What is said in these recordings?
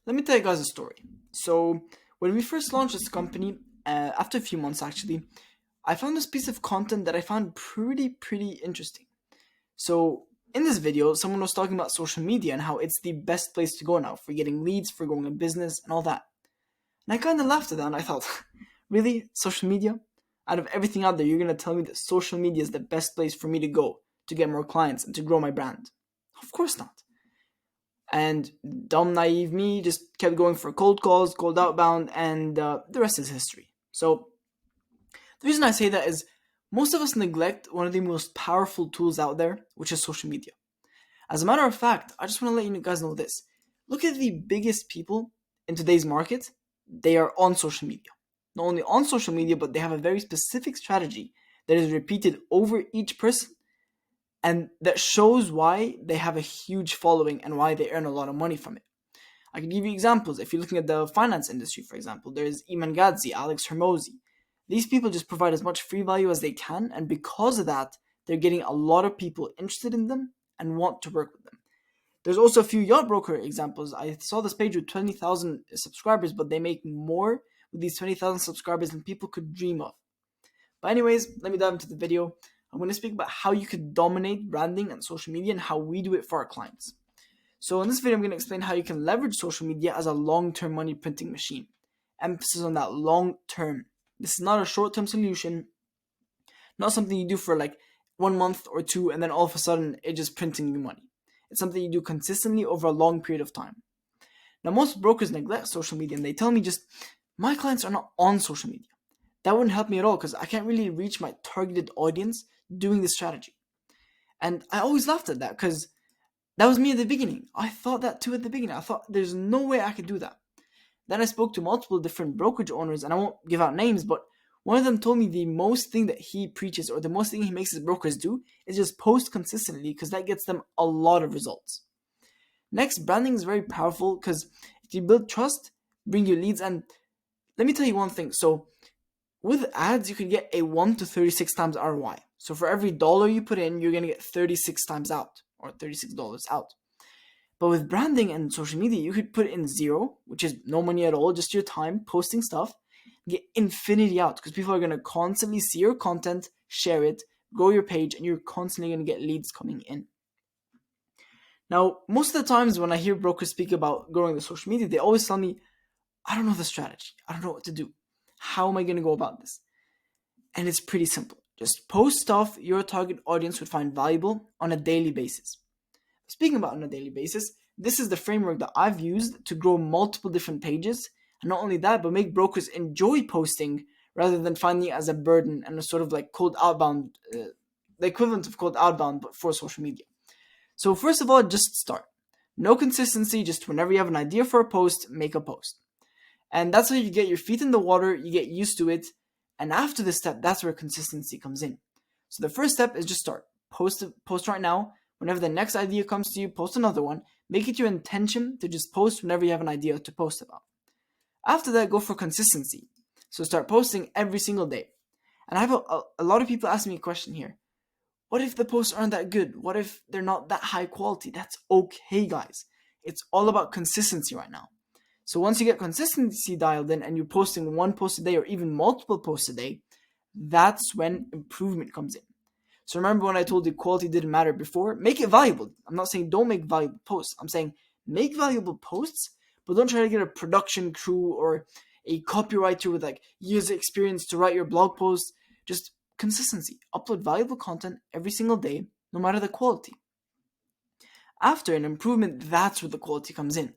Let me tell you guys a story. So, when we first launched this company, after a few months actually, I found this piece of content that I found pretty interesting. So, in this video, someone was talking about social media and how it's the best place to go now for getting leads, for growing a business, and all that. And I kind of laughed at that and I thought, really? Social media? Out of everything out there, you're going to tell me that social media is the best place for me to go to get more clients and to grow my brand? Of course not. And dumb, naive me just kept going for cold calls, cold outbound, and the rest is history. So, the reason I say that is most of us neglect one of the most powerful tools out there, which is social media. As a matter of fact, I just want to let you guys know this. Look at the biggest people in today's market, they are on social media. Not only on social media, but they have a very specific strategy that is repeated over each person and that shows why they have a huge following and why they earn a lot of money from it. I can give you examples. If you're looking at the finance industry, for example, there's Iman Gadzi, Alex Hermosi. These people just provide as much free value as they can, and because of that, they're getting a lot of people interested in them and want to work with them. There's also a few yacht broker examples. I saw this page with 20,000 subscribers, but they make more with these 20,000 subscribers than people could dream of. But anyways, let me dive into the video. I'm going to speak about how you could dominate branding and social media and how we do it for our clients. So in this video, I'm going to explain how you can leverage social media as a long-term money printing machine. Emphasis on that long-term. This is not a short-term solution, not something you do for like 1 month or two and then all of a sudden it's just printing you money. It's something you do consistently over a long period of time. Now, most brokers neglect social media and they tell me just, my clients are not on social media. That wouldn't help me at all because I can't really reach my targeted audience doing this strategy. And I always laughed at that because that was me at the beginning. I thought that too at the beginning. I thought there's no way I could do that. Then I spoke to multiple different brokerage owners, and I won't give out names, but one of them told me the most thing that he preaches or the most thing he makes his brokers do is just post consistently because that gets them a lot of results. Next, branding is very powerful because if you build trust, bring you leads, and let me tell you one thing. So with ads, you can get a 1 to 36 times ROI. So for every dollar you put in, you're going to get 36 times out or $36 out. But with branding and social media, you could put in zero, which is no money at all, just your time posting stuff, get infinity out because people are going to constantly see your content, share it, grow your page, and you're constantly going to get leads coming in. Now, most of the times when I hear brokers speak about growing the social media, they always tell me, I don't know the strategy. I don't know what to do. How am I going to go about this? And it's pretty simple. Just post stuff your target audience would find valuable on a daily basis. Speaking about on a daily basis, this is the framework that I've used to grow multiple different pages. And not only that, but make brokers enjoy posting rather than finding it as a burden and a sort of like cold outbound, the equivalent of cold outbound, but for social media. So first of all, just start. No consistency, just whenever you have an idea for a post, make a post. And that's how you get your feet in the water, you get used to it. And after this step, that's where consistency comes in. So the first step is just start. Post right now. Whenever the next idea comes to you, post another one. Make it your intention to just post whenever you have an idea to post about. After that, go for consistency. So start posting every single day. And I have a lot of people asking me a question here. What if the posts aren't that good? What if they're not that high quality? That's okay, guys. It's all about consistency right now. So once you get consistency dialed in and you're posting one post a day or even multiple posts a day, that's when improvement comes in. So remember when I told you quality didn't matter before? Make it valuable. I'm not saying don't make valuable posts. I'm saying make valuable posts, but don't try to get a production crew or a copywriter with like years of experience to write your blog posts. Just consistency. Upload valuable content every single day, no matter the quality. After an improvement, that's where the quality comes in.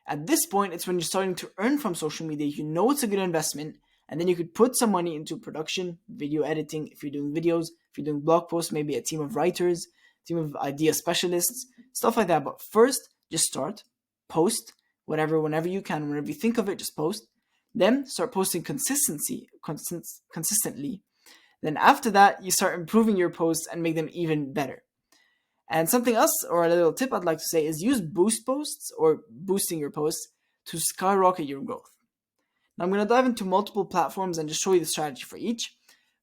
At this point, it's when you're starting to earn from social media. You know it's a good investment, and then you could put some money into production, video editing, if you're doing videos, if you're doing blog posts, maybe a team of writers, team of idea specialists, stuff like that. But first, just start, post, whenever you can, whenever you think of it, just post. Then start posting consistently. Then after that, you start improving your posts and make them even better. And something else, or a little tip I'd like to say, is use boost posts or boosting your posts to skyrocket your growth. Now I'm going to dive into multiple platforms and just show you the strategy for each.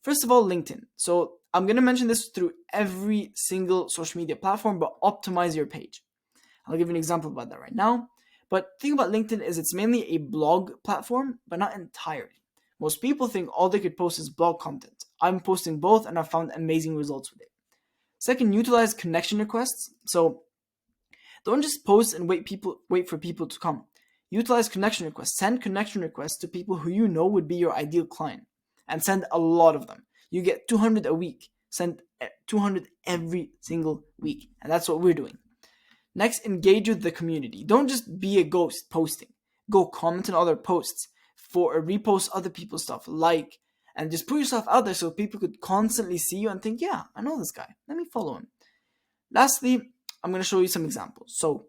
First of all, LinkedIn. So I'm going to mention this through every single social media platform, but optimize your page. I'll give you an example about that right now. But the thing about LinkedIn is it's mainly a blog platform, but not entirely. Most people think all they could post is blog content. I'm posting both and I've found amazing results with it. Second, utilize connection requests. So don't just post and wait for people to come. Utilize connection requests. Send connection requests to people who you know would be your ideal client, and send a lot of them. You get 200 a week. Send 200 every single week, and that's what we're doing. Next, engage with the community. Don't just be a ghost posting. Go comment on other posts, for repost other people's stuff, and just put yourself out there so people could constantly see you and think, yeah, I know this guy. Let me follow him. Lastly, I'm going to show you some examples. So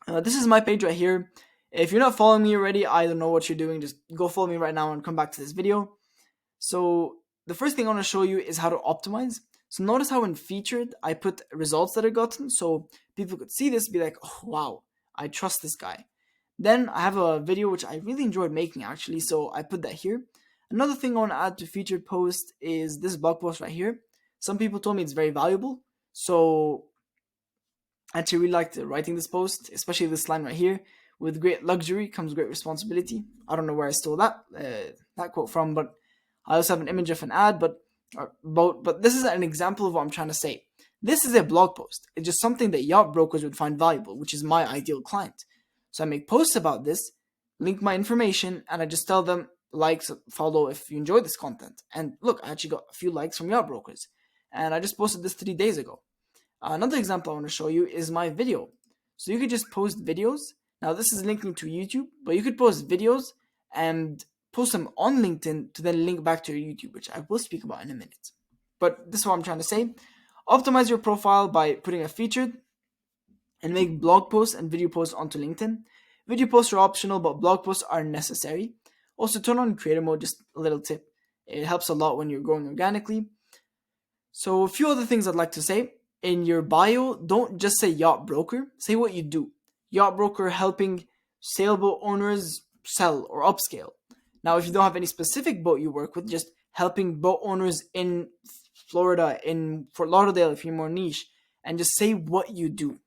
this is my page right here. If you're not following me already, I don't know what you're doing. Just go follow me right now and come back to this video. So the first thing I want to show you is how to optimize. So notice how in featured, I put results that are gotten. So people could see this, be like, oh, wow, I trust this guy. Then I have a video which I really enjoyed making actually. So I put that here. Another thing I want to add to featured post is this blog post right here. Some people told me it's very valuable. So I actually really liked writing this post, especially this line right here. With great luxury comes great responsibility. I don't know where I stole that quote from, but I also have an image of an ad, but this is an example of what I'm trying to say. This is a blog post. It's just something that yacht brokers would find valuable, which is my ideal client. So I make posts about this, link my information, and I just tell them like, follow if you enjoy this content. And look, I actually got a few likes from yacht brokers, and I just posted this 3 days ago. Another example I want to show you is my video. So you could just post videos. Now this is linking to YouTube, but you could post videos and post them on LinkedIn to then link back to your YouTube, which I will speak about in a minute. But this is what I'm trying to say. Optimize your profile by putting a featured and make blog posts and video posts onto LinkedIn. Video posts are optional, but blog posts are necessary. Also, turn on creator mode, just a little tip. It helps a lot when you're growing organically. So a few other things I'd like to say. In your bio, don't just say yacht broker. Say what you do. Yacht broker helping sailboat owners sell or upscale. Now, if you don't have any specific boat you work with, just helping boat owners in Florida, in Fort Lauderdale, if you're more niche, and just say what you do.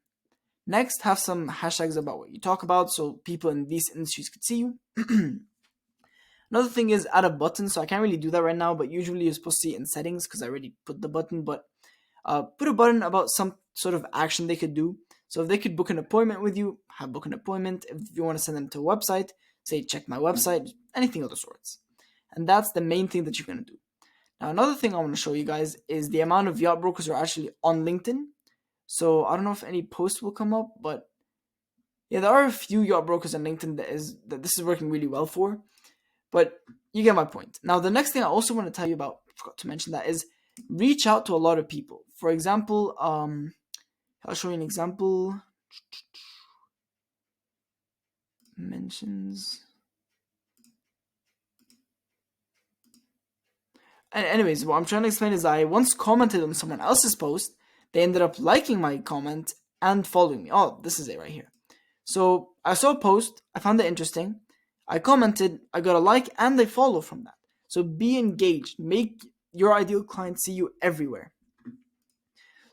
Next, have some hashtags about what you talk about so people in these industries could see you. Another thing is add a button. So I can't really do that right now, but usually you're supposed to see it in settings because I already put the button. But put a button about some sort of action they could do. So if they could book an appointment with you, book an appointment. If you want to send them to a website, say check my website, anything of the sorts. And that's the main thing that you're going to do. Now, another thing I want to show you guys is the amount of yacht brokers who are actually on LinkedIn. So I don't know if any posts will come up, but yeah, there are a few yacht brokers on LinkedIn that this is working really well for. But you get my point. Now, the next thing I also want to tell you about, I forgot to mention that, is reach out to a lot of people. For example, I'll show you an example. Mentions. And anyways, what I'm trying to explain is I once commented on someone else's post. They ended up liking my comment and following me. Oh, this is it right here. So I saw a post. I found it interesting. I commented. I got a like and they follow from that. So be engaged. Make your ideal client see you everywhere.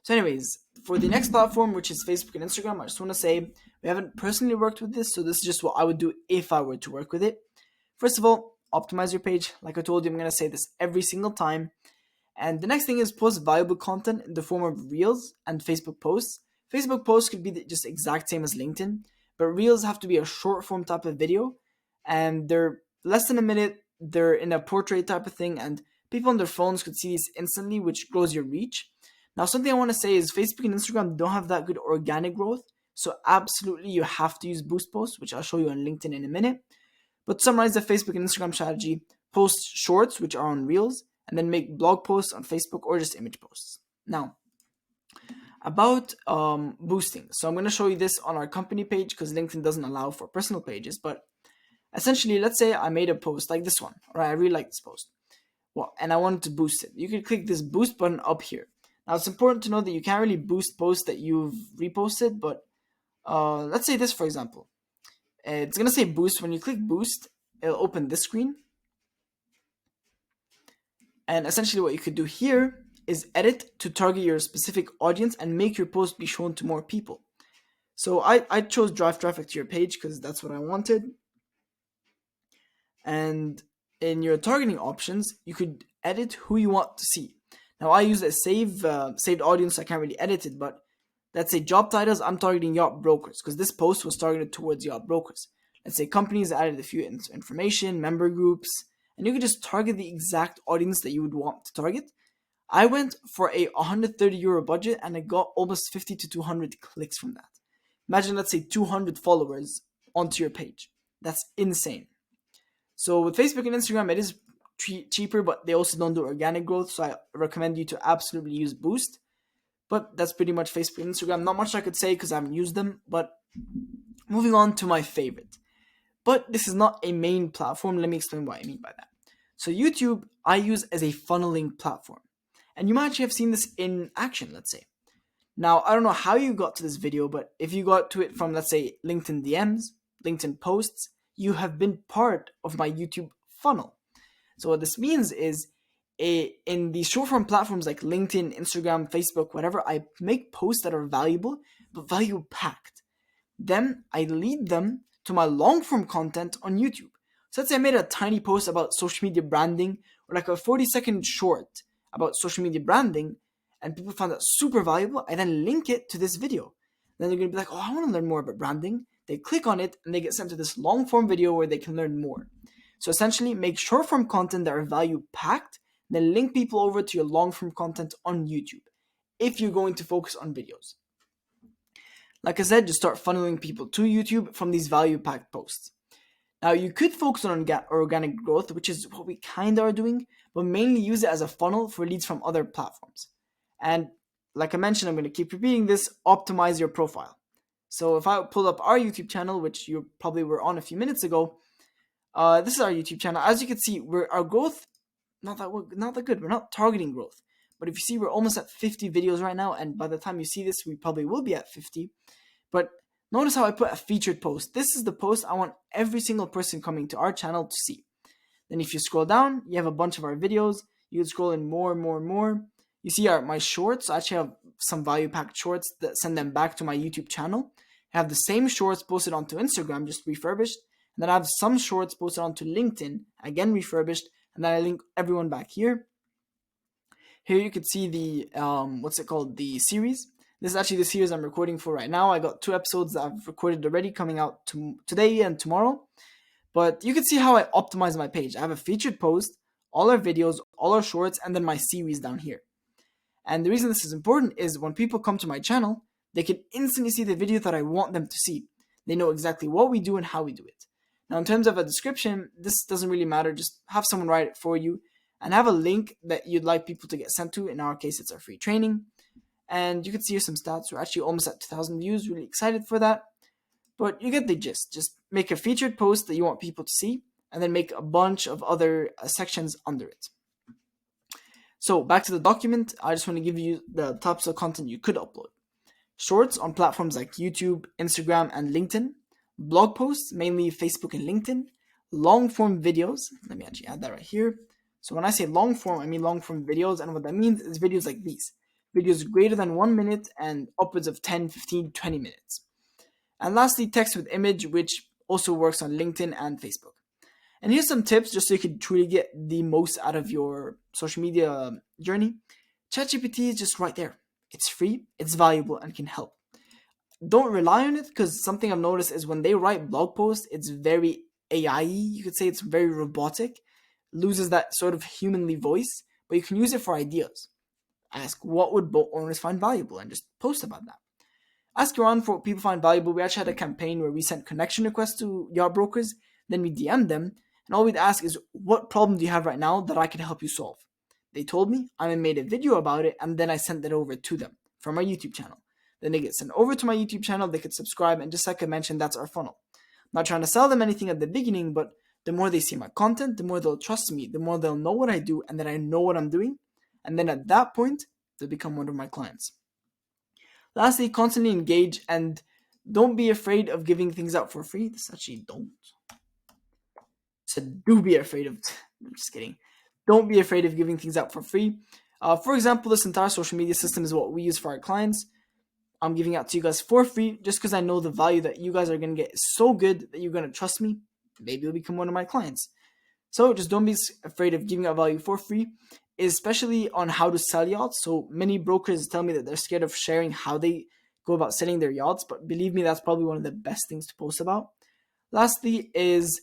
So anyways, for the next platform, which is Facebook and Instagram, I just want to say we haven't personally worked with this, so this is just what I would do if I were to work with it. First of all, optimize your page. Like I told you, I'm going to say this every single time. And the next thing is post valuable content in the form of Reels and Facebook posts. Facebook posts could be just exact same as LinkedIn, but Reels have to be a short form type of video, and they're less than a minute. They're in a portrait type of thing, and people on their phones could see this instantly, which grows your reach. Now, something I want to say is Facebook and Instagram don't have that good organic growth, so absolutely you have to use boost posts, which I'll show you on LinkedIn in a minute. But to summarize the Facebook and Instagram strategy, post shorts, which are on Reels, and then make blog posts on Facebook or just image posts. Now, about boosting. So I'm going to show you this on our company page because LinkedIn doesn't allow for personal pages. But essentially, let's say I made a post like this one. All right, I really like this post. Well, and I wanted to boost it. You can click this boost button up here. Now, it's important to know that you can't really boost posts that you've reposted, but let's say this, for example. It's going to say boost. When you click boost, it'll open this screen. And essentially what you could do here is edit to target your specific audience and make your post be shown to more people. So I chose drive traffic to your page because that's what I wanted. And in your targeting options, you could edit who you want to see. Now I use a saved audience, so I can't really edit it, but let's say job titles, I'm targeting yacht brokers because this post was targeted towards yacht brokers. Let's say companies, added a few information, member groups, and you could just target the exact audience that you would want to target. I went for a €130 budget and I got almost 50 to 200 clicks from that. Imagine, let's say, 200 followers onto your page. That's insane. So with Facebook and Instagram, it is cheaper, but they also don't do organic growth. So I recommend you to absolutely use Boost. But that's pretty much Facebook and Instagram. Not much I could say because I haven't used them. But moving on to my favorite. But this is not a main platform. Let me explain what I mean by that. So YouTube, I use as a funneling platform. And you might actually have seen this in action, let's say. Now, I don't know how you got to this video, but if you got to it from, let's say, LinkedIn DMs, LinkedIn posts, you have been part of my YouTube funnel. So what this means is in the short form platforms like LinkedIn, Instagram, Facebook, whatever, I make posts that are valuable, but value packed. Then I lead them to my long form content on YouTube. So let's say I made a tiny post about social media branding or like a 40-second short about social media branding and people found that super valuable. I then link it to this video. Then they're going to be like, oh, I want to learn more about branding. They click on it and they get sent to this long form video where they can learn more. So essentially make short form content that are value packed, then link people over to your long form content on YouTube if you're going to focus on videos. Like I said, just start funneling people to YouTube from these value packed posts. Now you could focus on organic growth, which is what we kind of are doing, but mainly use it as a funnel for leads from other platforms. And like I mentioned, I'm going to keep repeating this, optimize your profile. So if I pull up our YouTube channel, which you probably were on a few minutes ago, this is our YouTube channel. As you can see, our growth, not that good. We're not targeting growth. But if you see, we're almost at 50 videos right now. And by the time you see this, we probably will be at 50. But notice how I put a featured post. This is the post I want every single person coming to our channel to see. Then if you scroll down, you have a bunch of our videos. You can scroll in more and more and more. You see my shorts. I actually have some value-packed shorts that send them back to my YouTube channel. I have the same shorts posted onto Instagram, just refurbished. And then I have some shorts posted onto LinkedIn, again refurbished. And then I link everyone back here. Here you can see the, the series. This is actually the series I'm recording for right now. I got 2 episodes that I've recorded already coming out today and tomorrow. But you can see how I optimize my page. I have a featured post, all our videos, all our shorts, and then my series down here. And the reason this is important is when people come to my channel, they can instantly see the video that I want them to see. They know exactly what we do and how we do it. Now, in terms of a description, this doesn't really matter. Just have someone write it for you and have a link that you'd like people to get sent to. In our case, it's our free training. And you can see here some stats. We're actually almost at 2,000 views. Really excited for that. But you get the gist. Just make a featured post that you want people to see and then make a bunch of other sections under it. So back to the document, I just want to give you the types of content you could upload. Shorts on platforms like YouTube, Instagram, and LinkedIn. Blog posts, mainly Facebook and LinkedIn. Long form videos. Let me actually add that right here. So when I say long form, I mean long form videos. And what that means is videos like these. Videos greater than 1 minute and upwards of 10, 15, 20 minutes. And lastly, text with image, which also works on LinkedIn and Facebook. And here's some tips just so you can truly get the most out of your social media journey. ChatGPT is just right there. It's free, it's valuable, and can help. Don't rely on it because something I've noticed is when they write blog posts, it's very AI-y. You could say it's very robotic, loses that sort of humanly voice, but you can use it for ideas. Ask what would boat owners find valuable and just post about that. Ask around for what people find valuable. We actually had a campaign where we sent connection requests to yacht brokers, then we DM'd them, and all we'd ask is, what problem do you have right now that I can help you solve? They told me, I made a video about it, and then I sent it over to them from my YouTube channel. Then they get sent over to my YouTube channel, they could subscribe, and just like I mentioned, that's our funnel. I'm not trying to sell them anything at the beginning, but the more they see my content, the more they'll trust me, the more they'll know what I do, and that I know what I'm doing, and then at that point, they'll become one of my clients. Lastly, constantly engage and don't be afraid of giving things out for free. This actually don't. So do be afraid of, I'm just kidding. Don't be afraid of giving things out for free. For example, this entire social media system is what we use for our clients. I'm giving out to you guys for free just because I know the value that you guys are going to get is so good that you're going to trust me. Maybe you'll become one of my clients. So just don't be afraid of giving out value for free, especially on how to sell yachts. So many brokers tell me that they're scared of sharing how they go about selling their yachts, but believe me, that's probably one of the best things to post about. Lastly is,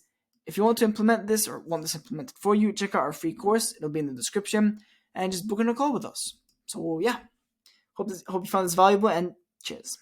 if you want to implement this or want this implemented for you, check out our free course. It'll be in the description, and just book in a call with us. So yeah, hope you found this valuable, and cheers.